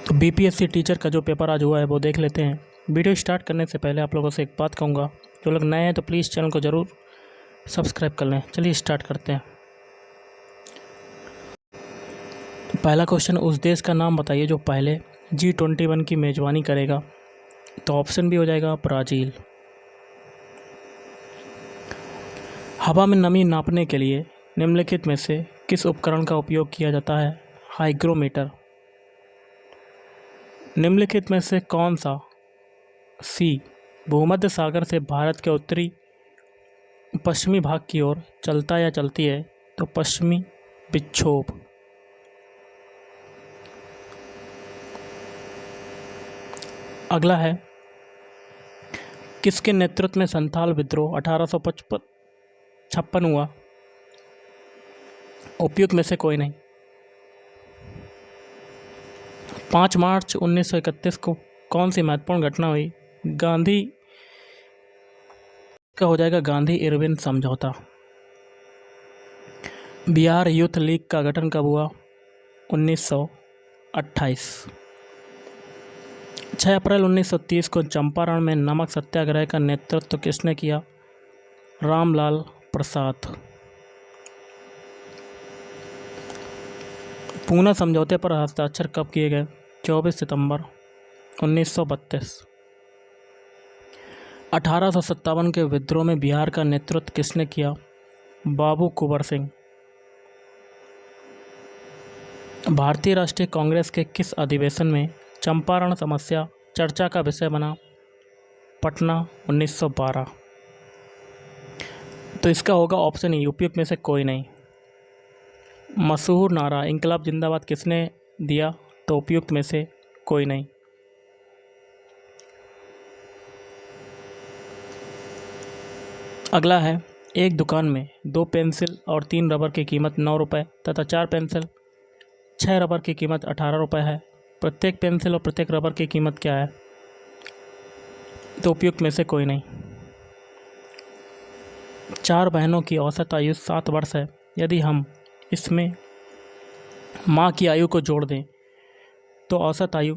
तो BPSC teacher का जो पेपर आज हुआ है वो देख लेते हैं। वीडियो स्टार्ट करने से पहले आप लोगों से एक बात कहूँगा, जो लोग नए हैं तो प्लीज़ चैनल को ज़रूर सब्सक्राइब कर लें। चलिए स्टार्ट करते हैं। तो पहला क्वेश्चन, उस देश का नाम बताइए जो पहले G21 की मेज़बानी करेगा। तो ऑप्शन भी हो जाएगा ब्राज़ील। हवा में नमी नापने के लिए निम्नलिखित में से किस उपकरण का उपयोग किया जाता है? हाइग्रोमीटर। निम्नलिखित में से कौन सा सी भूमध्य सागर से भारत के उत्तरी पश्चिमी भाग की ओर चलता या चलती है? तो पश्चिमी विक्षोभ। अगला है, किसके नेतृत्व में संथाल विद्रोह 1856 हुआ? उपयुक्त में से कोई नहीं। 5 मार्च 1931 को कौन सी महत्वपूर्ण घटना हुई? गांधी का हो जाएगा गांधी इरविन समझौता। बिहार यूथ लीग का गठन कब हुआ? 1928। 6 अप्रैल 1930 को चंपारण में नमक सत्याग्रह का नेतृत्व किसने किया? रामलाल प्रसाद। पूना समझौते पर हस्ताक्षर कब किए गए? 24 सितंबर 1932। 1857 के विद्रोह में बिहार का नेतृत्व किसने किया? बाबू कुंवर सिंह। भारतीय राष्ट्रीय कांग्रेस के किस अधिवेशन में चंपारण समस्या चर्चा का विषय बना? पटना 1912। तो इसका होगा ऑप्शन ई, उपयुक्त में से कोई नहीं। मशहूर नारा इंकलाब जिंदाबाद किसने दिया? तो उपयुक्त में से कोई नहीं। अगला है, एक दुकान में 2 पेंसिल और 3 रबर की कीमत 9 रुपये तथा 4 पेंसिल 6 रबर की कीमत 18 रुपये है। प्रत्येक पेंसिल और प्रत्येक रबर की कीमत क्या है? तो उपयुक्त में से कोई नहीं। 4 बहनों की औसत आयु 7 वर्ष है। यदि हम इसमें माँ की आयु को जोड़ दें तो औसत आयु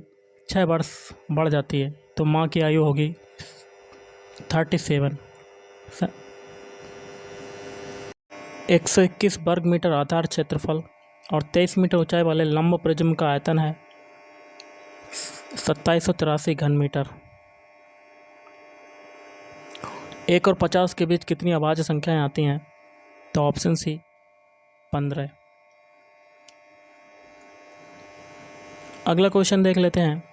6 वर्ष बढ़ जाती है। तो माँ की आयु होगी 37। 121 वर्ग मीटर आधार क्षेत्रफल और 23 मीटर ऊंचाई वाले लंब प्रिज्म का आयतन है 2783 घन मीटर। 1 और 50 के बीच कितनी अभाज्य संख्याएं आती हैं? तो ऑप्शन सी 15। अगला क्वेश्चन देख लेते हैं।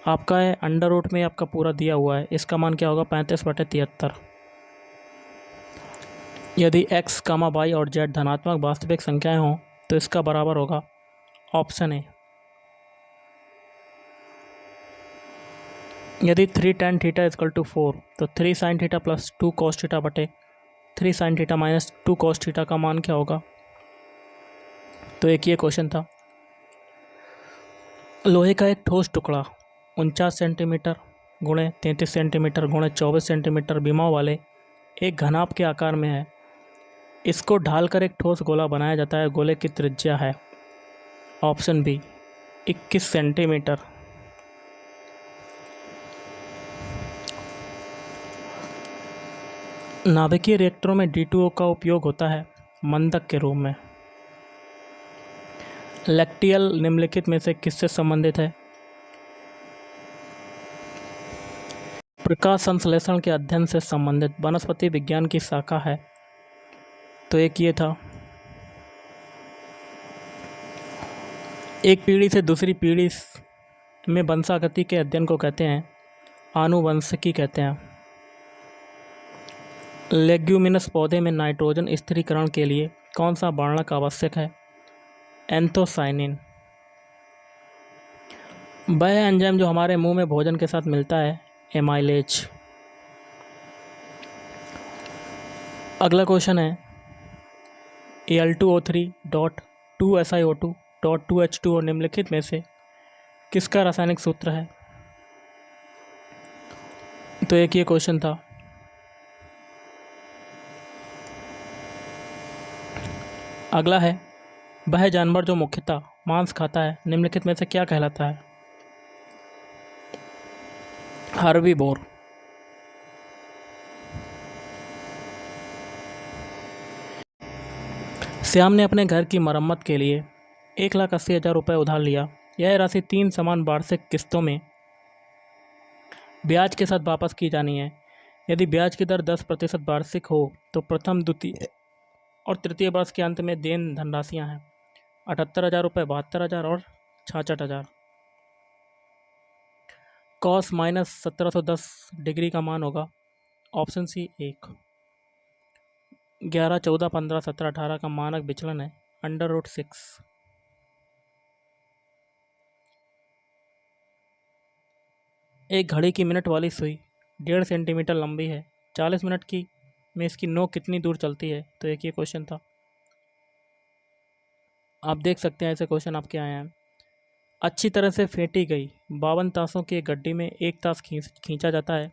आपका है अंडर रूट में आपका पूरा दिया हुआ है, इसका मान क्या होगा? 35/73। यदि x, y और z धनात्मक वास्तविक संख्याएं हों तो इसका बराबर होगा ऑप्शन ए। यदि 3 tan थीटा = 4 तो 3 sin थीटा + 2 cos थीटा बटे 3 sin थीटा - 2 cos थीटा का मान क्या होगा? तो एक ये क्वेश्चन था। लोहे का एक ठोस टुकड़ा 49 सेंटीमीटर गुणे 33 सेंटीमीटर गुणे 24 सेंटीमीटर विमाओं वाले एक घनाभ के आकार में है। इसको ढालकर एक ठोस गोला बनाया जाता है। गोले की त्रिज्या है ऑप्शन बी 21 सेंटीमीटर। नाभिकीय रिएक्टरों में D2O का उपयोग होता है मंदक के रूप में। लैक्टियल निम्नलिखित में से किससे संबंधित है? प्रकाश संश्लेषण के अध्ययन से संबंधित वनस्पति विज्ञान की शाखा है। तो एक ये था। एक पीढ़ी से दूसरी पीढ़ी में वंशागति के अध्ययन को कहते हैं आनुवंशिकी कहते हैं। लेग्यूमिनस पौधे में नाइट्रोजन स्थिरीकरण के लिए कौन सा वर्णक आवश्यक है? एंथोसाइनिन। वह एंजाइम जो हमारे मुंह में भोजन के साथ मिलता है एमाइलेज। अगला क्वेश्चन है, Al2O3.2SiO2.2H2O निम्नलिखित में से किसका रासायनिक सूत्र है? तो एक ये क्वेश्चन था। अगला है, वह जानवर जो मुख्यतः मांस खाता है निम्नलिखित में से क्या कहलाता है? हर्बीवोर। श्याम ने अपने घर की मरम्मत के लिए 1,80,000 रुपये उधार लिया। यह राशि 3 समान वार्षिक किस्तों में ब्याज के साथ वापस की जानी है। यदि ब्याज की दर 10% वार्षिक हो तो प्रथम, द्वितीय और तृतीय वर्ष के अंत में देन धनराशियाँ हैं 78,000 रुपये, 72,000 और 66,000। कॉस माइनस 1710 डिग्री का मान होगा ऑप्शन सी 1। 11, 14, 15, 17, 18 का मानक विचलन है √6। एक घड़ी की मिनट वाली सुई 1.5 सेंटीमीटर लंबी है। 40 मिनट की में इसकी नोक कितनी दूर चलती है? तो एक ये क्वेश्चन था। आप देख सकते हैं ऐसे क्वेश्चन आपके आए हैं। अच्छी तरह से फेंटी गई 52 ताशों की एक गड्डी में एक ताश खींचा जाता है।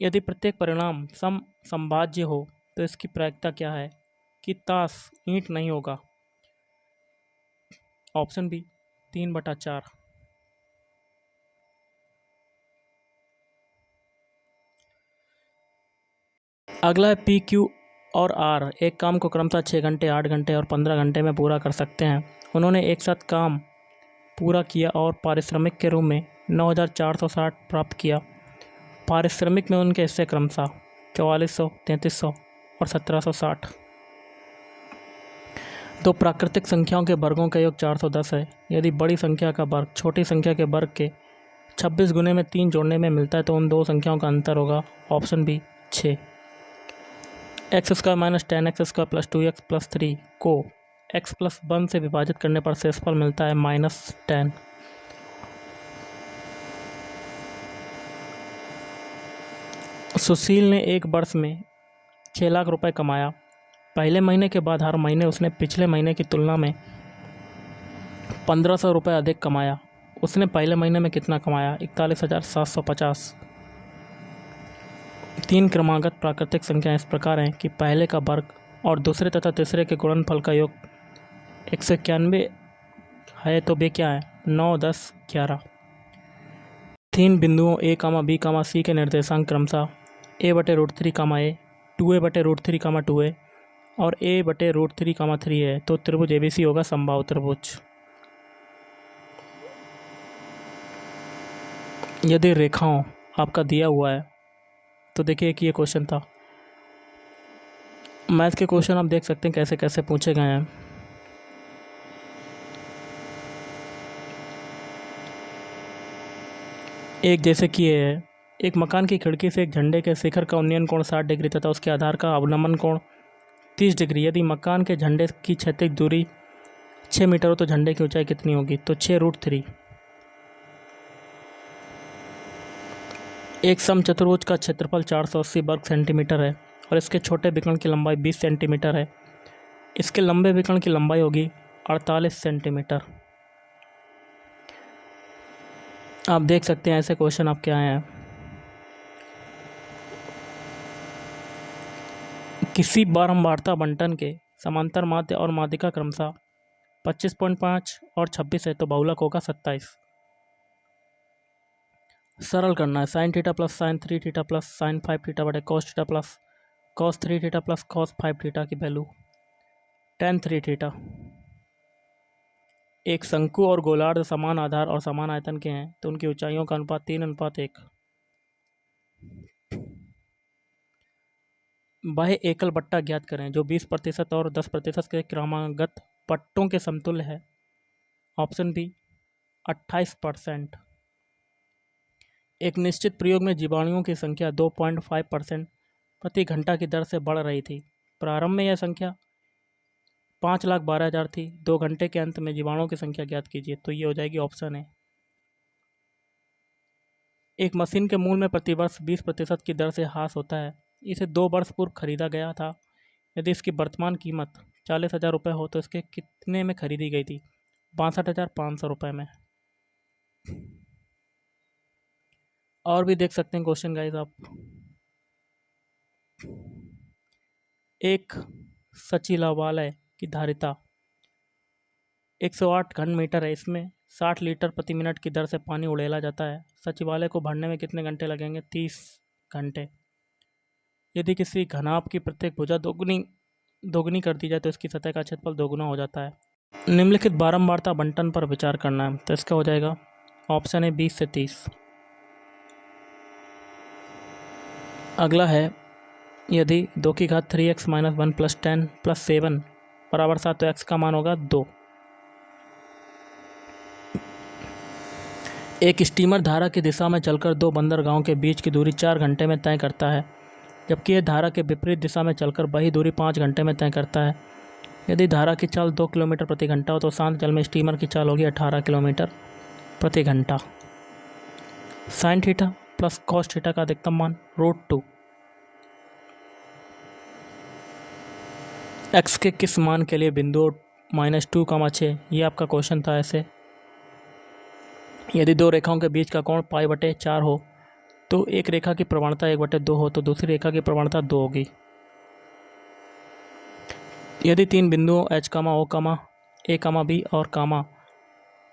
यदि प्रत्येक परिणाम समभाज्य हो तो इसकी प्रायिकता क्या है कि ताश ईंट नहीं होगा? Option B 3/4। अगला है पी, क्यू और आर एक काम को क्रमशः 6 घंटे, 8 घंटे और 15 घंटे में पूरा कर सकते हैं। उन्होंने एक साथ काम पूरा किया और पारिश्रमिक के रूप में 9,460 प्राप्त किया। पारिश्रमिक में उनके हिस्से क्रमशः 4,400, 3,300 और 1,760। दो प्राकृतिक संख्याओं के वर्गों का योग 410 है। यदि बड़ी संख्या का वर्ग छोटी संख्या के वर्ग के 26 गुने में 3 जोड़ने में मिलता है तो उन दो संख्याओं का अंतर होगा option B 6। x² - 10x² + 2x + 3 को x + 1 से विभाजित करने पर शेषफल मिलता है -10। सुशील ने एक वर्ष में 6 लाख रुपए कमाया। पहले महीने के बाद हर महीने उसने पिछले महीने की तुलना में 1,500 रुपये अधिक कमाया। उसने पहले महीने में कितना कमाया? 41,750। 3 क्रमागत प्राकृतिक संख्याएं इस प्रकार हैं कि पहले का वर्ग और दूसरे तथा तीसरे के गुणनफल का योग 191 है तो वे क्या है? 9, 10, 11। 3 बिंदुओं A, B, C के निर्देशांक क्रमशः a/√3, a, 2a/√3, 2a और a/√3, 3 है तो त्रिभुज ABC होगा समबाहु त्रिभुज। यदि रेखाओं आपका दिया हुआ है तो देखिए कि ये क्वेश्चन था। मैथ के क्वेश्चन आप देख सकते हैं कैसे कैसे पूछे गए हैं। एक जैसे कि ये है, एक मकान की खिड़की से एक झंडे के शिखर का उन्नयन कोण 60 डिग्री तथा उसके आधार का अवनमन कोण 30 डिग्री। यदि मकान के झंडे की क्षैतिज दूरी 6 मीटर हो तो झंडे की ऊंचाई कितनी होगी? तो 6√3। एक समचतुर्भुज का क्षेत्रफल 480 वर्ग सेंटीमीटर है और इसके छोटे विकर्ण की लंबाई 20 सेंटीमीटर है। इसके लंबे विकर्ण की लंबाई होगी 48 सेंटीमीटर। आप देख सकते हैं ऐसे क्वेश्चन आपके आए हैं। किसी बारंबारता बंटन के समांतर माध्य और माध्यिका क्रमशः 25.5 और 26 है तो बहुलक होगा 27। सरल करना है। sin theta plus sin 3 theta plus sin 5 theta बटे cos theta plus cos 3 theta plus cos 5 theta की वैल्यू tan 3 थीटा। एक शंकु और गोलार्ध समान आधार और समान आयतन के हैं तो उनकी ऊंचाइयों का अनुपात 3:1। वह एकल बट्टा ज्ञात करें जो 20% और 10% के क्रमागत पट्टों के समतुल्य है। Option B 28%। एक निश्चित प्रयोग में जीवाणुओं की संख्या 2.5% प्रति घंटा की दर से बढ़ रही थी। प्रारंभ में यह संख्या 5,12,000 थी। 2 घंटे के अंत में जीवाणुओं की संख्या ज्ञात कीजिए तो ये हो जाएगी ऑप्शन है। एक मशीन के मूल्य में प्रतिवर्ष 20% की दर से ह्रास होता है। इसे 2 वर्ष पूर्व खरीदा गया था। यदि इसकी वर्तमान कीमत 40,000 रुपये हो तो इसके कितने में खरीदी गई थी? 62,500 रुपये में। और भी देख सकते हैं क्वेश्चन गाइस आप। एक सचिवालय की धारिता 108 घन मीटर है। इसमें 60 लीटर प्रति मिनट की दर से पानी उड़ेला जाता है। सचिवालय को भरने में कितने घंटे लगेंगे? 30 घंटे। यदि किसी घनाभ की प्रत्येक भुजा दोगुनी कर दी जाए तो इसकी सतह का क्षेत्रफल दोगुना हो जाता है। निम्नलिखित बारंबारता बंटन पर विचार करना है, तो इसका हो जाएगा ऑप्शन है 20 से 30। अगला है, यदि 2 की घात 3x - 1 + 10 + 7 बराबर 7 तो x का मान होगा 2। एक स्टीमर धारा की दिशा में चलकर दो बंदरगाहों के बीच की दूरी 4 घंटे में तय करता है, जबकि यह धारा के विपरीत दिशा में चलकर वही दूरी 5 घंटे में तय करता है। यदि धारा की चाल 2 किलोमीटर प्रति घंटा हो तो शांत जल में स्टीमर की चाल होगी 18 किलोमीटर प्रति घंटा। Sine theta plus cos theta का अधिकतम मान √2। x के किस मान के लिए बिंदु -2, 6 ये आपका क्वेश्चन था। ऐसे यदि दो रेखाओं के बीच का कोण π/4 हो तो एक रेखा की प्रवणता 1/2 हो तो दूसरी रेखा की प्रवणता 2 होगी। यदि तीन बिंदुओं H, O, A, B और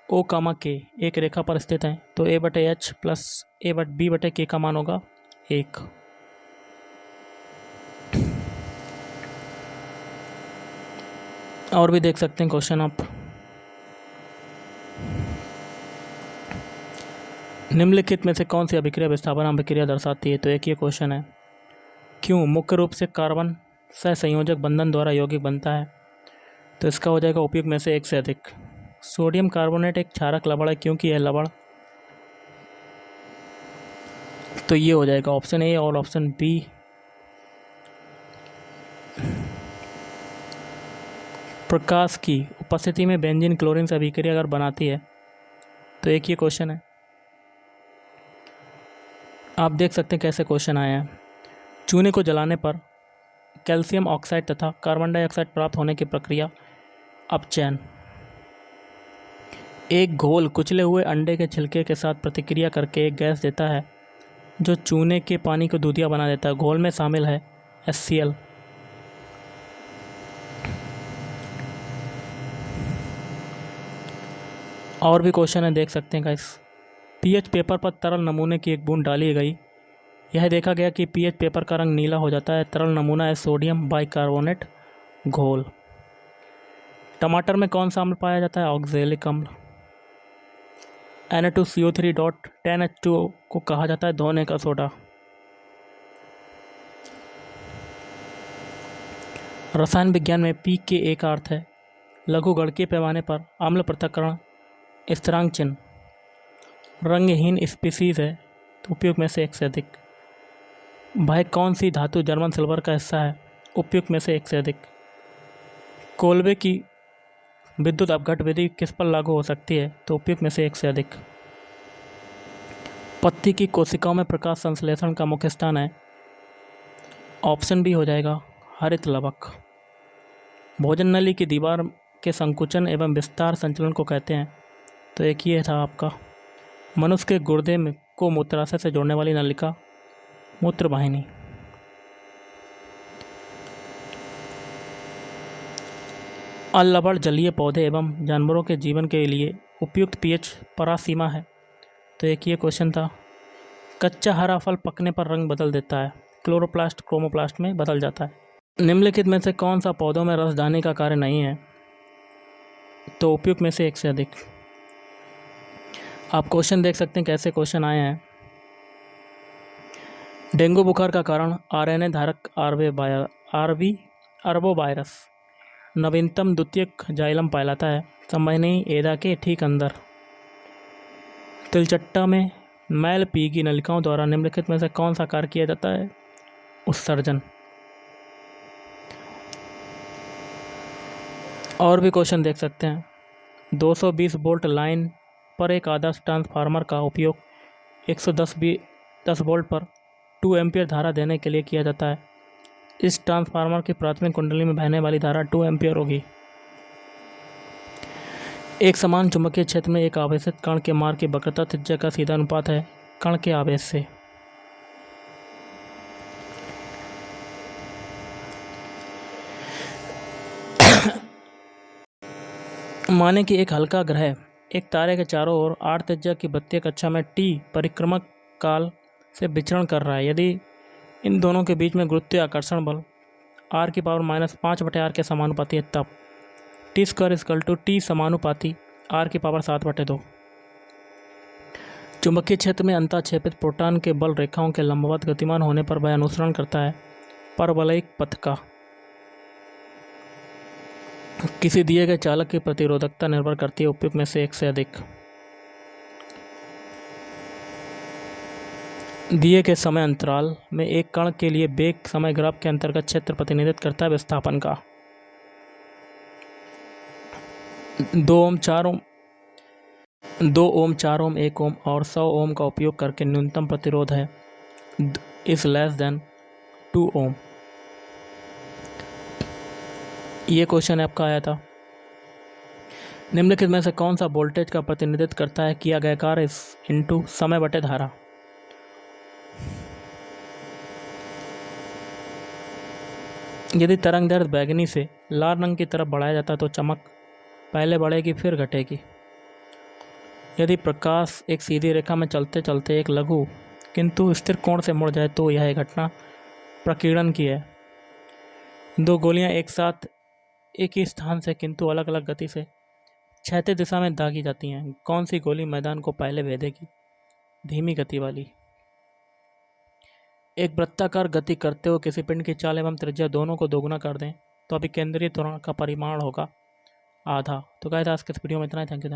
O, K एक रेखा पर स्थित हैं तो A/H + B/K का मान होगा 1। और भी देख सकते हैं क्वेश्चन आप। निम्नलिखित में से कौन सी अभिक्रिया विस्थापन अभिक्रिया दर्शाती है? तो एक ये क्वेश्चन है। क्यों मुख्य रूप से कार्बन सहसंयोजक बंधन द्वारा यौगिक बनता है? तो इसका हो जाएगा उपयुक्त में से एक से अधिक। सोडियम कार्बोनेट एक क्षारक लवण है, क्योंकि यह लवण, तो ये हो जाएगा ऑप्शन ए और ऑप्शन बी। प्रकाश की उपस्थिति में बेंजीन क्लोरीन से अभिक्रिया अगर बनाती है, तो एक ये क्वेश्चन है। आप देख सकते हैं कैसे क्वेश्चन आए हैं। चूने को जलाने पर कैल्शियम ऑक्साइड तथा कार्बन डाइऑक्साइड प्राप्त होने की प्रक्रिया अपचयन। एक घोल कुचले हुए अंडे के छिलके के साथ प्रतिक्रिया करके एक गैस देता है जो चूने के पानी को दूधिया बना देता है। घोल में शामिल है HCl। और भी क्वेश्चन है, देख सकते हैं गाइस। pH पेपर पर तरल नमूने की एक बूंद डाली गई। यह देखा गया कि pH पेपर का रंग नीला हो जाता है। तरल नमूना है सोडियम बाइकार्बोनेट घोल। टमाटर में कौन सा अम्ल पाया जाता है? ऑक्जेलिक अम्ल। Na2CO3.10H2O को कहा जाता है धोने का सोडा। रसायन विज्ञान में pKa का अर्थ है लघुगणकीय पैमाने पर अम्ल पृथक्करण स्थिरांक चिन्ह। रंगहीन स्पीसीज है, तो उपयुक्त में से एक से अधिक। वह कौन सी धातु जर्मन सिल्वर का हिस्सा है? उपयुक्त में से एक से अधिक। कोल्बे की विद्युत अपघट विधि किस पर लागू हो सकती है? तो उपयुक्त में से एक से अधिक। पत्ती की कोशिकाओं में प्रकाश संश्लेषण का मुख्य स्थान है। ऑप्शन बी हो जाएगा हरित लवक। भोजन नली की दीवार के संकुचन एवं विस्तार संचलन को कहते हैं। तो एक ये था आपका। मनुष्य के गुर्दे में को मूत्राशय से जोड़ने वाली नलिका मूत्रवाहिनी। अलवण जलीय पौधे एवं जानवरों के जीवन के लिए उपयुक्त pH परासीमा है। तो एक ये क्वेश्चन था। कच्चा हरा फल पकने पर रंग बदल देता है। क्लोरोप्लास्ट क्रोमोप्लास्ट में बदल जाता है। निम्नलिखित में से कौन सा पौधों में रसदानी का कार्य नहीं है? तो उपयुक्त में से एक से अधिक। आप क्वेश्चन देख सकते हैं कैसे क्वेश्चन आए हैं। डेंगू बुखार का कारण RNA धारक आर्बोवायरस नवीनतम द्वितीयक जाइलम पायलाता है, संवहनी एदा के ठीक अंदर। तिलचट्टा में मैल पीगी नलिकाओं द्वारा निम्नलिखित में से कौन सा कार्य किया जाता है? उत्सर्जन। और भी क्वेश्चन देख सकते हैं। 220 वोल्ट लाइन पर एक आदर्श ट्रांसफार्मर का उपयोग 110 वोल्ट पर 2 एम्पीयर धारा देने के लिए किया जाता है। इस ट्रांसफार्मर की प्राथमिक कुंडली में बहने वाली धारा 2 एम्पीयर होगी। एक समान चुंबकीय क्षेत्र में एक आवेशित कण के मार्ग की वक्रता त्रिज्या का सीधा अनुपात है कण के आवेश से। माने कि एक हल्का ग्रह एक तारे के चारों ओर 8 त्रिज्या की बत्तीय कक्षा में t परिक्रमक काल से विचरण कर रहा है। यदि इन दोनों के बीच में गुरुत्वीय आकर्षण बल r⁻5/r के समानुपाती है तब t² t समानुपाती r⁻7/2। चुंबकीय क्षेत्र में अंतःक्षेपित प्रोटॉन के बल रेखाओं के लंबवत गतिमान होने पर वह अनुसरण करता है परवलयिक पथ का। किसी दिए गए चालक की प्रतिरोधकता निर्भर करती है उपयुक्त में से एक से अधिक। दिए गए समय अंतराल में एक कण के लिए वेग समय ग्राफ के अंतर्गत क्षेत्र प्रतिनिधित्व करता है विस्थापन का। 2 ओम 4 ओम 1 ओम और 100 ओम का उपयोग करके न्यूनतम प्रतिरोध है इज लेस देन 2 ओम। ये क्वेश्चन आपका आया था। निम्नलिखित में से कौन सा वोल्टेज का प्रतिनिधित्व करता है किया गया कार्य इंटू समय बटे धारा। यदि तरंग दैर्ध्य बैंगनी से लाल रंग की तरफ बढ़ाया जाता है तो चमक पहले बढ़ेगी फिर घटेगी। यदि प्रकाश एक सीधी रेखा में चलते चलते एक लघु किंतु स्थिर कोण से मुड़ जाए तो यह घटना प्रकीर्णन की है। 2 गोलियां एक साथ एक ही स्थान से किंतु अलग अलग गति से क्षैतिज दिशा में दागी जाती हैं। कौन सी गोली मैदान को पहले भेदेगी? धीमी गति वाली। एक वृत्ताकार गति करते हुए किसी पिंड की चाल एवं त्रिज्या दोनों को दोगुना कर दें तो अभी केंद्रीय त्वरण का परिमाण होगा आधा। तो गाइस आज के इस वीडियो में इतना ही। Thank you.